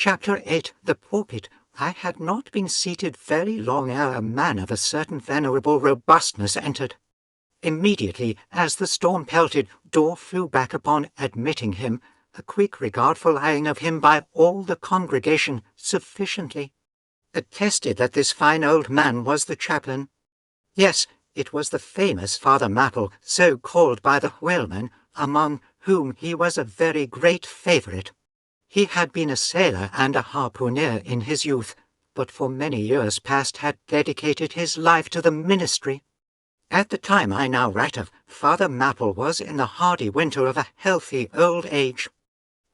Chapter 8. The Pulpit. I had not been seated very long ere a man of a certain venerable robustness entered. Immediately, as the storm pelted, door flew back upon admitting him, a quick regardful eyeing of him by all the congregation sufficiently attested that this fine old man was the chaplain. Yes, it was the famous Father Mapple, so called by the whalemen, among whom he was a very great favourite. He had been a sailor and a harpooner in his youth, but for many years past had dedicated his life to the ministry. At the time I now write of, Father Mapple was in the hardy winter of a healthy old age,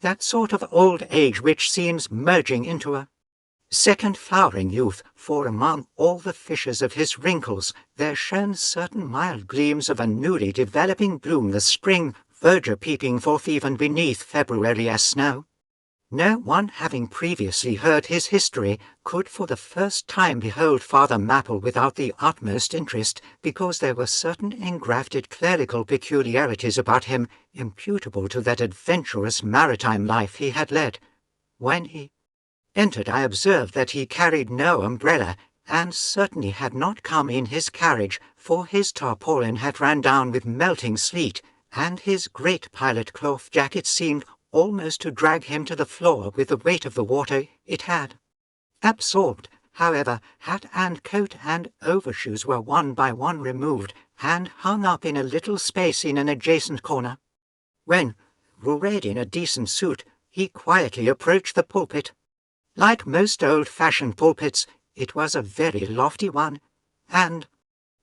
that sort of old age which seems merging into a second flowering youth, for among all the fissures of his wrinkles there shone certain mild gleams of a newly developing bloom, the spring verdure peeping forth even beneath February as snow. No one having previously heard his history could for the first time behold Father Mapple without the utmost interest, because there were certain engrafted clerical peculiarities about him imputable to that adventurous maritime life he had led. When he entered I observed that he carried no umbrella, and certainly had not come in his carriage, for his tarpaulin had ran down with melting sleet, and his great pilot cloth jacket seemed almost to drag him to the floor with the weight of the water it had absorbed. However, hat and coat and overshoes were one by one removed and hung up in a little space in an adjacent corner. When, arrayed in a decent suit, he quietly approached the pulpit. Like most old-fashioned pulpits, it was a very lofty one, and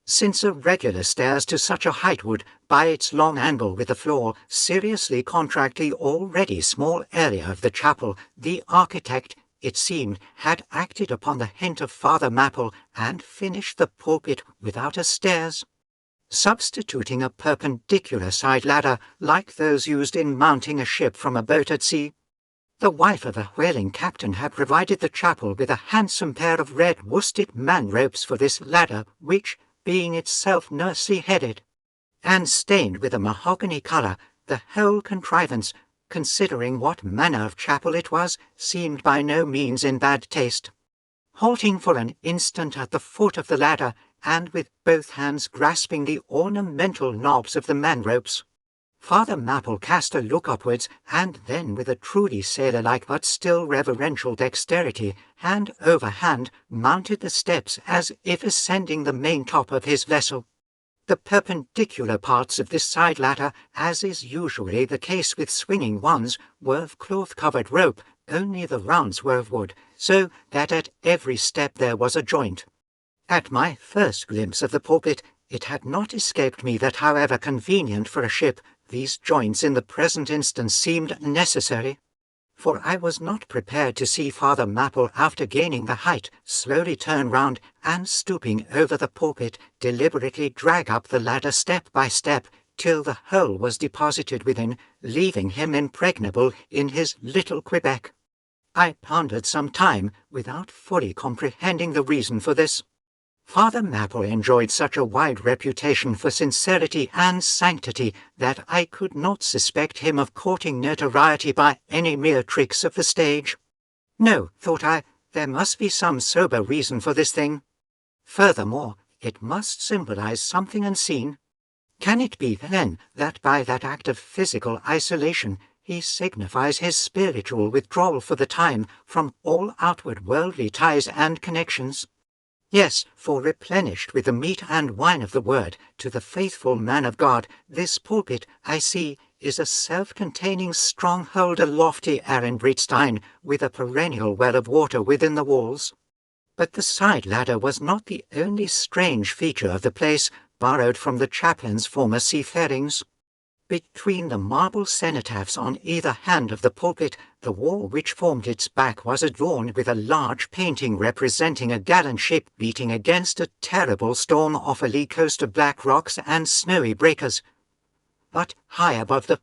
since a regular stairs to such a height would, by its long angle with the floor, seriously contract the already small area of the chapel, the architect, it seemed, had acted upon the hint of Father Mapple and finished the pulpit without a stairs, substituting a perpendicular side ladder like those used in mounting a ship from a boat at sea. The wife of a whaling captain had provided the chapel with a handsome pair of red worsted man-ropes for this ladder, which, being itself nursely-headed, and stained with a mahogany colour, the whole contrivance, considering what manner of chapel it was, seemed by no means in bad taste. Halting for an instant at the foot of the ladder, and with both hands grasping the ornamental knobs of the man-ropes, Father Mapple cast a look upwards, and then with a truly sailor-like but still reverential dexterity, hand over hand, mounted the steps as if ascending the main top of his vessel. The perpendicular parts of this side ladder, as is usually the case with swinging ones, were of cloth-covered rope, only the rounds were of wood, so that at every step there was a joint. At my first glimpse of the pulpit, it had not escaped me that, however convenient for a ship, these joints in the present instance seemed necessary, for I was not prepared to see Father Mapple, after gaining the height, slowly turn round, and stooping over the pulpit, deliberately drag up the ladder step by step, till the whole was deposited within, leaving him impregnable in his little Quebec. I pondered some time, without fully comprehending the reason for this. Father Mapple enjoyed such a wide reputation for sincerity and sanctity that I could not suspect him of courting notoriety by any mere tricks of the stage. No, thought I, there must be some sober reason for this thing. Furthermore, it must symbolize something unseen. Can it be, then, that by that act of physical isolation he signifies his spiritual withdrawal for the time from all outward worldly ties and connections? Yes, for replenished with the meat and wine of the word, to the faithful man of God, this pulpit, I see, is a self-containing stronghold, a lofty Ehrenbreitstein, with a perennial well of water within the walls. But the side ladder was not the only strange feature of the place, borrowed from the chaplain's former seafarings. Between the marble cenotaphs on either hand of the pulpit, the wall which formed its back was adorned with a large painting representing a gallant ship beating against a terrible storm off a lee coast of black rocks and snowy breakers. But high above the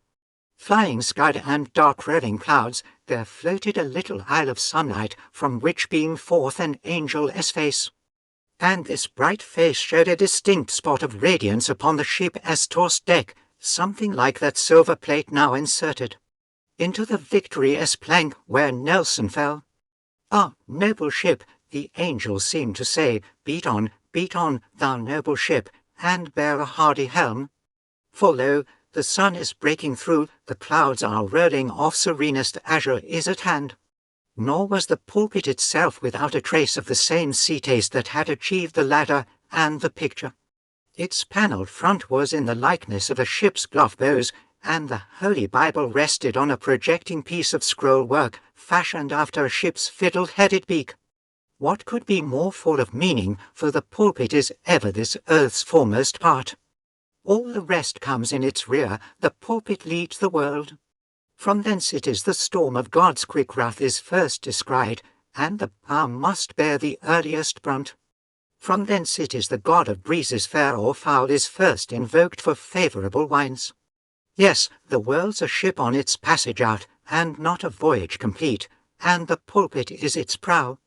flying scud and dark rolling clouds there floated a little isle of sunlight, from which beamed forth an angel's face. And this bright face showed a distinct spot of radiance upon the ship's tossed deck, something like that silver plate now inserted into the Victory's plank where Nelson fell. Ah, noble ship, the angels seem to say, beat on, thou noble ship, and bear a hardy helm. For lo, the sun is breaking through, the clouds are rolling off, serenest azure is at hand. Nor was the pulpit itself without a trace of the same sea taste that had achieved the ladder and the picture. Its panelled front was in the likeness of a ship's glove bows, and the Holy Bible rested on a projecting piece of scroll work fashioned after a ship's fiddle-headed beak. What could be more full of meaning, for the pulpit is ever this earth's foremost part. All the rest comes in its rear, the pulpit leads the world. From thence it is the storm of God's quick wrath is first descried, and the power must bear the earliest brunt. From thence it is the god of breezes fair or foul is first invoked for favourable winds. Yes, the world's a ship on its passage out, and not a voyage complete, and the pulpit is its prow.